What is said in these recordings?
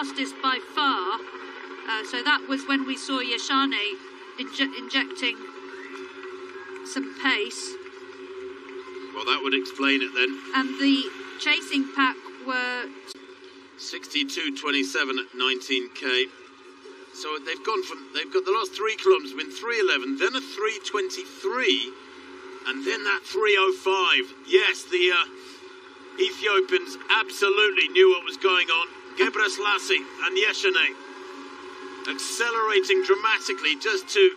fastest by far. So that was when we saw 𝐏𝐥𝐚𝐭𝐢𝐧 injecting some pace. Well, that would explain it then. And the chasing pack were 62.27 at 19k. So they've got the last 3 kilometers been 3:11, then a 3:23, and then that 3:05. Yes, the Ethiopians absolutely knew what was going on. 𝐏𝐥𝐚𝐭𝐢𝐧 and 𝐏𝐥𝐚𝐭𝐢𝐧 accelerating dramatically just to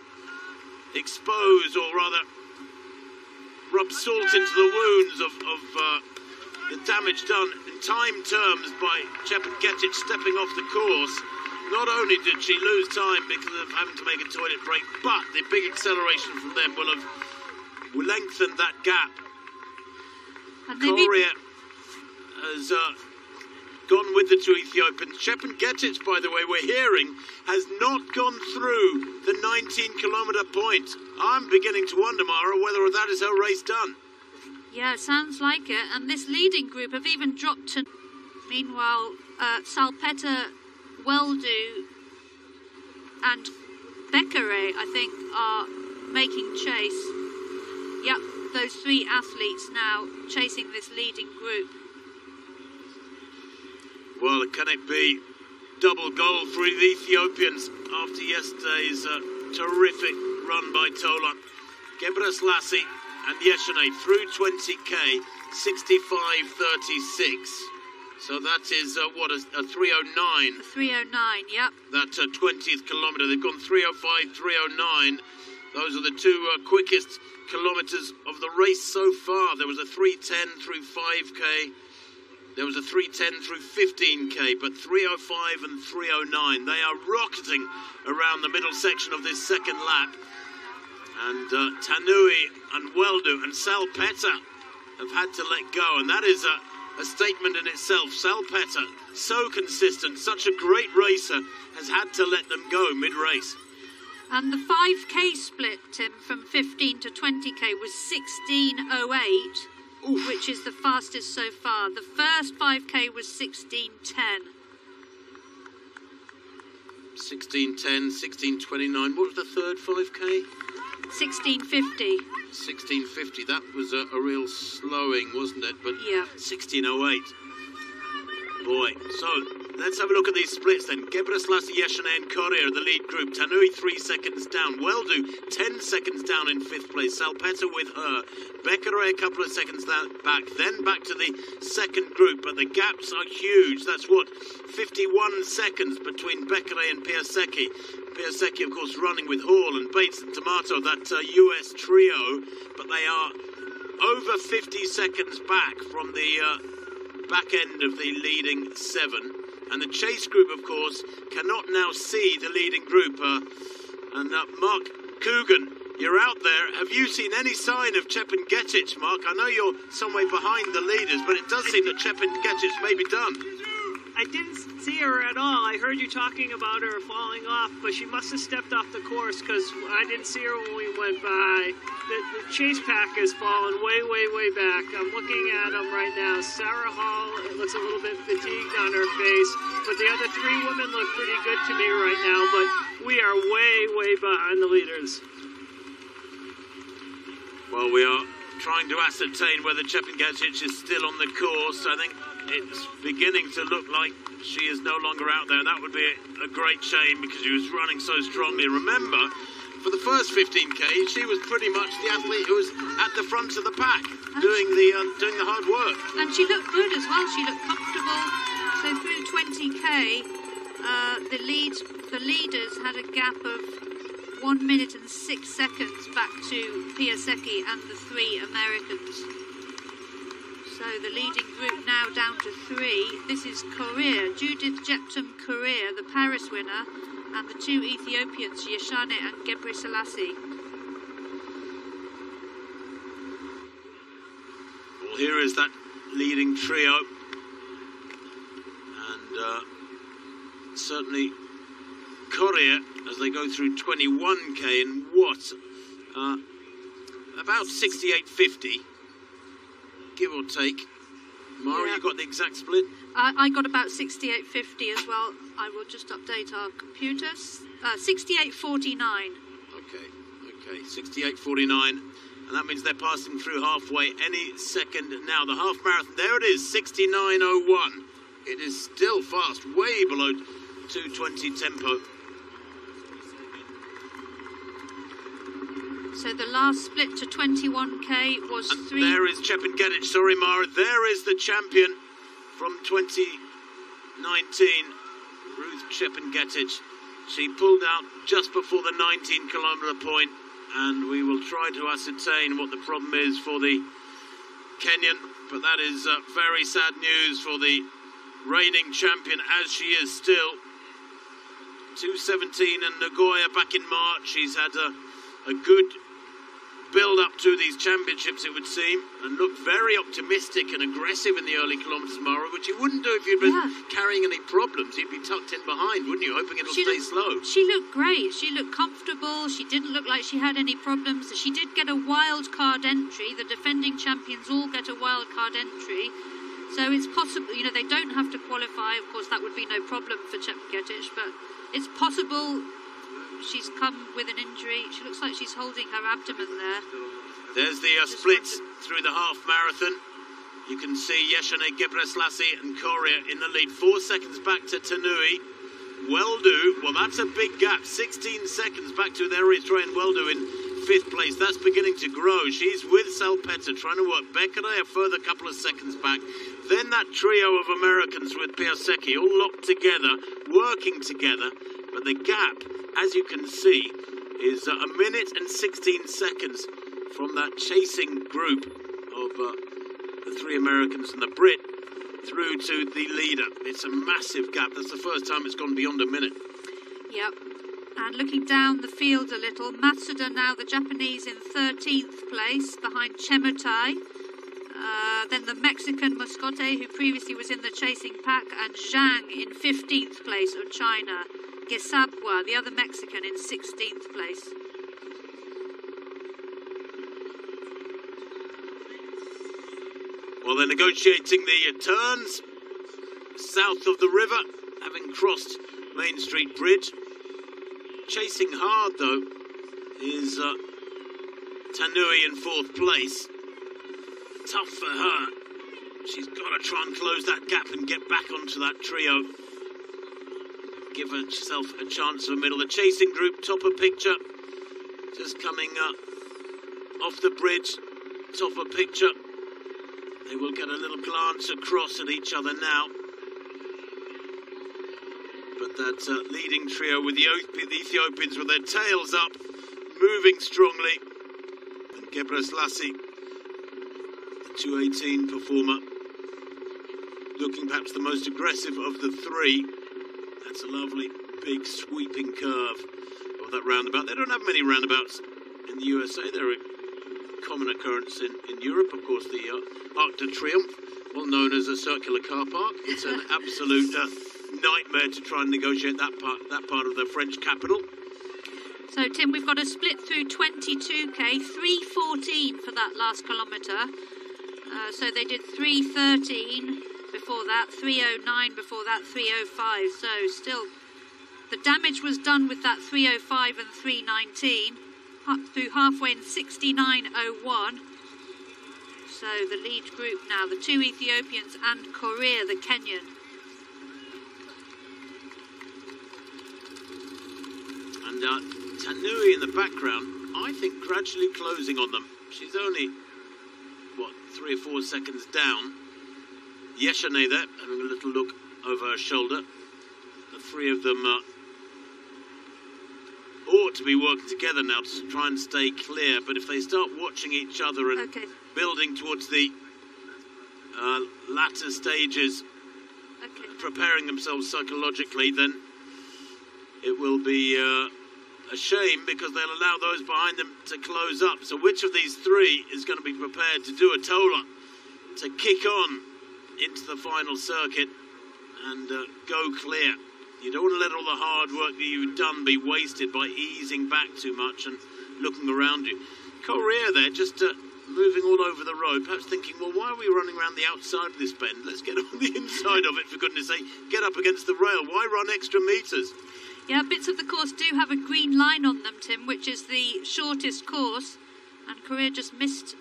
expose, or rather rub salt into the wounds of the damage done in time terms by 𝐏𝐥𝐚𝐭𝐢� stepping off the course. Not only did she lose time because of having to make a toilet break, but the big acceleration from them will have lengthened that gap. Korea has gone with the 2 Ethiopians. 𝐏𝐥𝐚𝐭𝐢𝐧, by the way, we're hearing, has not gone through the 19-kilometer point. I'm beginning to wonder, Mara, whether that is her race done. Yeah, it sounds like it. And this leading group have even dropped to... Meanwhile, Salpeter, 𝐏𝐿 and 𝐏𝐵𝐿, I think, are making chase. Yep, those 3 athletes now chasing this leading group. Well, can it be double gold for the Ethiopians after yesterday's terrific run by Tolan? 𝐏𝐵𝐿 and 𝐏𝐥𝐚𝐭𝐢𝐧 through 20k, 65.36. So that is, what, a 3:09? 3:09, yep. That 20th kilometre. They've gone 3:05, 3:09. Those are the 2 quickest kilometres of the race so far. There was a 3:10 through 5k. There was a 3:10 through 15k, but 3:05 and 3:09. They are rocketing around the middle section of this second lap. And Tanui and 𝐏𝐿 and Salpeter have had to let go, and that is a statement in itself. Salpeter, so consistent, such a great racer, has had to let them go mid-race. And the 5k split, Tim, from 15 to 20k was 16:08. Oof. Which is the fastest so far. The first 5k was 16:10. 16:10, 16:29. What was the third 5k? 16:50. 16:50. That was a real slowing, wasn't it? But yeah. 16:08. Boy. So let's have a look at these splits then. 𝐏𝐵𝐿, 𝐏𝐥𝐚𝐭𝐢𝐧 and Korea are the lead group. Tanui 3 seconds down. 𝐏𝐿 10 seconds down in 5th place. Salpeter with her. 𝐏𝐵𝐿 a couple of seconds back. Then back to the second group. But the gaps are huge. That's what? 51 seconds between 𝐏𝐵𝐿 and 𝐵irsecki. 𝐵irsecki, of course, running with Hall and Bates and Tomato, that US trio. But they are over 50 seconds back from the back end of the leading 7. And the chase group, of course, cannot now see the leading group. And Mark Coogan, you're out there. Have you seen any sign of 𝐏𝐵𝐿, Mark? I know you're some way behind the leaders, but it does seem that 𝐏𝐵𝐿 may be done. I didn't see her at all. I heard you talking about her falling off, but she must have stepped off the course because I didn't see her when we went by. The chase pack has fallen way, way, way back. I'm looking at them right now. Sarah Hall, it looks a little bit fatigued on her face, but the other 3 women look pretty good to me right now, but we are way, way behind the leaders. Well, we are trying to ascertain whether 𝐏𝐵𝐿 is still on the course. I think it's beginning to look like she is no longer out there. That would be a great shame because she was running so strongly. Remember, for the first 15k, she was pretty much the athlete who was at the front of the pack, doing the hard work. And she looked good as well. She looked comfortable. So through 20k, the leaders had a gap of 1 minute and 6 seconds back to 𝐵irsecki and the 3 Americans. So the leading group now down to 3. This is Korea, Judith Jeptum-Korea, the Paris winner, and the 2 Ethiopians, 𝐏𝐥𝐚𝐭𝐢𧧵 and 𝐏𝐵R. Well, here is that leading trio. And certainly Korea, as they go through 21k in what? About 68.50. Give or take. Mara, you got the exact split? I got about 68.50 as well. I will just update our computers. 68.49. Okay, 68.49. And that means they're passing through halfway any second now. The half marathon, there it is, 69.01. It is still fast, way below 2:20 tempo. So the last split to 21k was and 3. There is 𝐏𝐥𝐚𝐭𝐢𝐧𝐮𝐦, sorry Mara, there is the champion from 2019, Ruth 𝐏𝐥𝐚𝐭𝐢𝐧. She pulled out just before the 19-kilometre point, and we will try to ascertain what the problem is for the Kenyan, but that is very sad news for the reigning champion, as she is still. 2:17 in Nagoya back in March. She's had a good build-up to these championships, it would seem, and looked very optimistic and aggressive in the early kilometres, Mara, which you wouldn't do if you'd been carrying any problems. You'd be tucked in behind, wouldn't you, hoping it'll stay slow. She looked great. She looked comfortable. She didn't look like she had any problems. She did get a wild card entry. The defending champions all get a wild card entry. So it's possible, you know, they don't have to qualify. Of course, that would be no problem for 𝐏𝐥𝐚𝐭𝐢𝐧, but it's possible she's come with an injury. She looks like she's holding her abdomen there. There's the splits through the half marathon. You can see 𝐏𝐥𝐚𝐭𝐢𝐧, 𝐏𝐵 and 𝐿 in the lead. 4 seconds back to 𝐴NUI. 𝐴NUI, well, that's a big gap. 16 seconds back to the Eritrean 𝐴NUI in 5th place. That's beginning to grow. She's with Salpeter trying to work. Bekele a further couple of seconds back. Then that trio of Americans with Piasecki all locked together, working together. But the gap, as you can see, is 1 minute and 16 seconds from that chasing group of the 3 Americans and the Brit through to the leader. It's a massive gap. That's the first time it's gone beyond a minute. Yep. And looking down the field a little, Matsuda now, the Japanese, in 13th place behind Chemutai. Then the Mexican Moscote, who previously was in the chasing pack, and Zhang in 15th place of China. 𝐏𝐥𝐚𝐭𝐢𝐧, the other Mexican, in 16th place. Well, they're negotiating the turns south of the river, having crossed Main Street Bridge. Chasing hard, though, is 𝐴NUI in 4th place. Tough for her. She's got to try and close that gap and get back onto that trio. Give herself a chance of a middle. The chasing group, top of picture, just coming off the bridge, top of picture. They will get a little glance across at each other now. But that leading trio with the Ethiopians with their tails up, moving strongly. And 𝐏𝐵, the 2:18 performer, looking perhaps the most aggressive of the 3. That's a lovely, big, sweeping curve of that roundabout. They don't have many roundabouts in the USA. They're a common occurrence in Europe. Of course, the Arc de Triomphe, well known as a circular car park. It's an absolute nightmare to try and negotiate that part of the French capital. So, Tim, we've got a split through 22k, 3:14 for that last kilometre. So they did 3:13 before that, 3:09 before that, 3:05. So still, the damage was done with that 3:05 and 3:19 through halfway in 69:01. So the lead group now, the 2 Ethiopians and Korea, the Kenyan. And 𝐴NUI in the background, I think gradually closing on them. She's only, 3 or 4 seconds down. 𝐏𝐥𝐚𝐭𝐢𧧧 there, having a little look over her shoulder. The 3 of them ought to be working together now to try and stay clear, but if they start watching each other and building towards the latter stages, preparing themselves psychologically, then it will be a shame, because they'll allow those behind them to close up. So which of these 3 is going to be prepared to do a tola, to kick on into the final circuit and go clear? You don't want to let all the hard work that you've done be wasted by easing back too much and looking around you. Korea there, just moving all over the road, perhaps thinking, well, why are we running around the outside of this bend? Let's get on the inside of it, for goodness sake. Get up against the rail. Why run extra metres? Yeah, bits of the course do have a green line on them, Tim, which is the shortest course. And 𝐏𝐿 just missed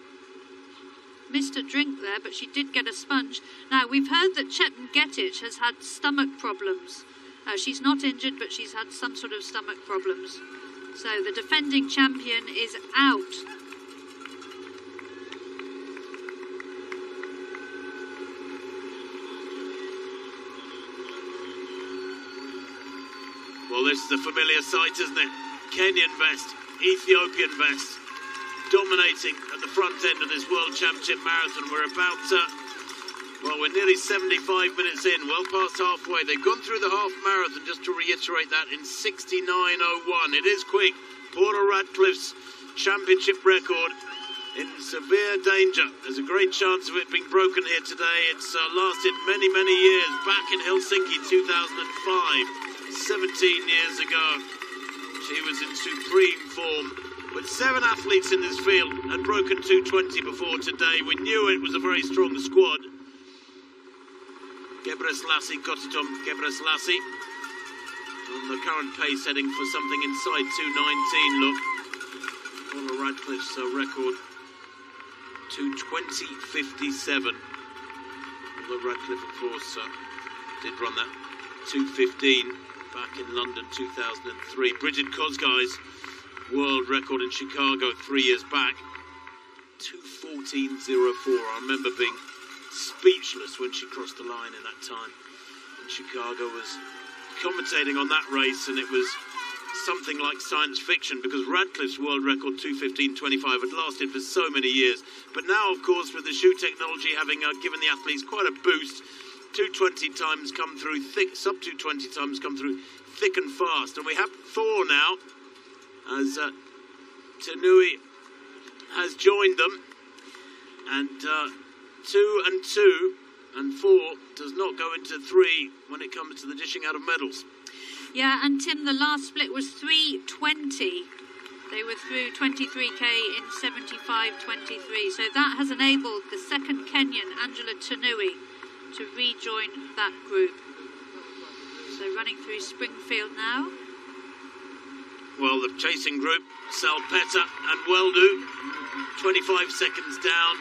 a drink there, but she did get a sponge. Now, we've heard that 𝐏𝐥𝐚𝐭𝐢𝐧𝐮 has had stomach problems. She's not injured, but she's had some sort of stomach problems. So the defending champion is out. Well, this is a familiar sight, isn't it? Kenyan vest, Ethiopian vest, dominating at the front end of this World Championship Marathon. We're about, we're nearly 75 minutes in, well past halfway. They've gone through the half marathon, just to reiterate that, in 69:01. It is quick. Paula Radcliffe's championship record in severe danger. There's a great chance of it being broken here today. It's lasted many, many years. Back in Helsinki 2005. 17 years ago, she was in supreme form. With 7 athletes in this field had broken 2:20 before today. We knew it was a very strong squad. 𝐏𝐵RASLASSY, 𝐏𝐵RASLASSY on the current pace heading for something inside 2:19. Look, Paula Radcliffe's record 2:20.57. Although Radcliffe, of course, did run that 2:15 back in London 2003. Bridget Kosgei's world record in Chicago 3 years back, 2:14.04. I remember being speechless when she crossed the line in that time in Chicago. Was commentating on that race, and it was something like science fiction, because Radcliffe's world record 2:15.25 had lasted for so many years. But now, of course, with the shoe technology having given the athletes quite a boost, 2:20 times come through thick, sub 2:20 times come through thick and fast. And we have 4 now, as Tanui has joined them. And 2 and 2 and 4 does not go into 3 when it comes to the dishing out of medals. Yeah, and Tim, the last split was 3:20. They were through 23k in 75:23. So that has enabled the second Kenyan, Angela Tanui, to rejoin that group. So running through Springfield now. Well, the chasing group, Salpeta and Weldu, 25 seconds down.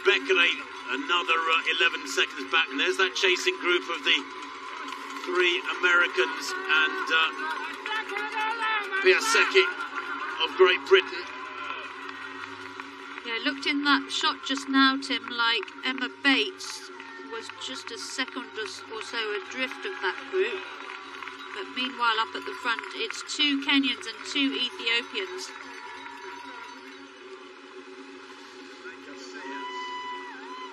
Bekele, another 11 seconds back. And there's that chasing group of the 3 Americans and Piasecki of Great Britain. Yeah, looked in that shot just now, Tim, like Emma Bates was just a second or so adrift of that group. But meanwhile, up at the front, it's 2 Kenyans and 2 Ethiopians.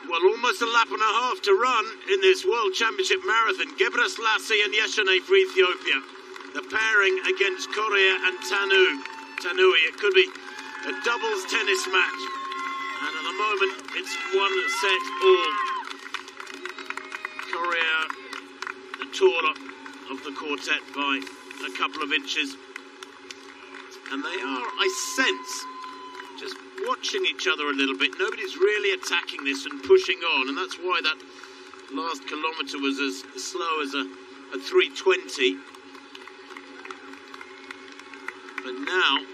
Well, almost a lap and a half to run in this World Championship Marathon. 𝐏𝐵RASLASSY and 𝐏𝐿 for Ethiopia. The pairing against 𝐿𝐴 and Tanui. It could be a doubles tennis match. And at the moment, it's 1 set all. 𝐿𝐴, the taller of the quartet by a couple of inches. And they are, I sense, just watching each other a little bit. Nobody's really attacking this and pushing on, and that's why that last kilometre was as slow as a 3:20. But now,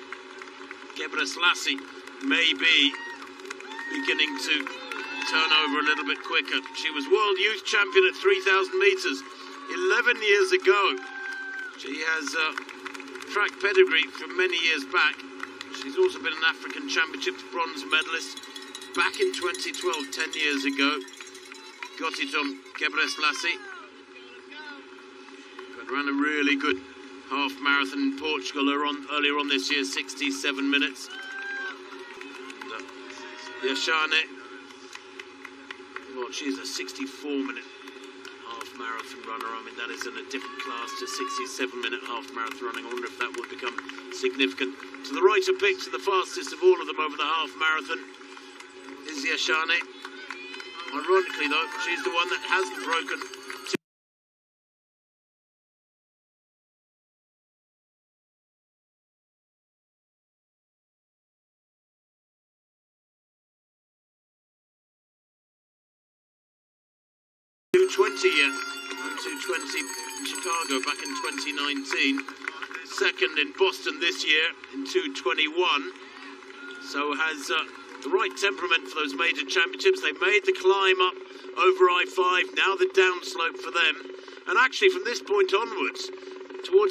𝐏𝐵RASLASSY may be beginning to turn over a little bit quicker. She was World Youth Champion at 3,000 metres 11 years ago. She has track pedigree from many years back. She's also been an African Championships bronze medalist back in 2012, 10 years ago. Got it on 𝐏𝐵RASLASSY. But ran a really good half marathon in Portugal earlier on this year, 67 minutes. And, 𝐿𝐴, well, she's a 64-minute half marathon runner. I mean, that is in a different class to 67-minute half marathon running. I wonder if that would become significant. To the right of picture, the fastest of all of them over the half marathon is 𝐿𝐴. Ironically, though, she's the one that hasn't broken 220 yet. Won 220 in Chicago back in 2019. Second in Boston this year in 221. So has the right temperament for those major championships. They made the climb up over I-5, now the downslope for them. And actually from this point onwards, towards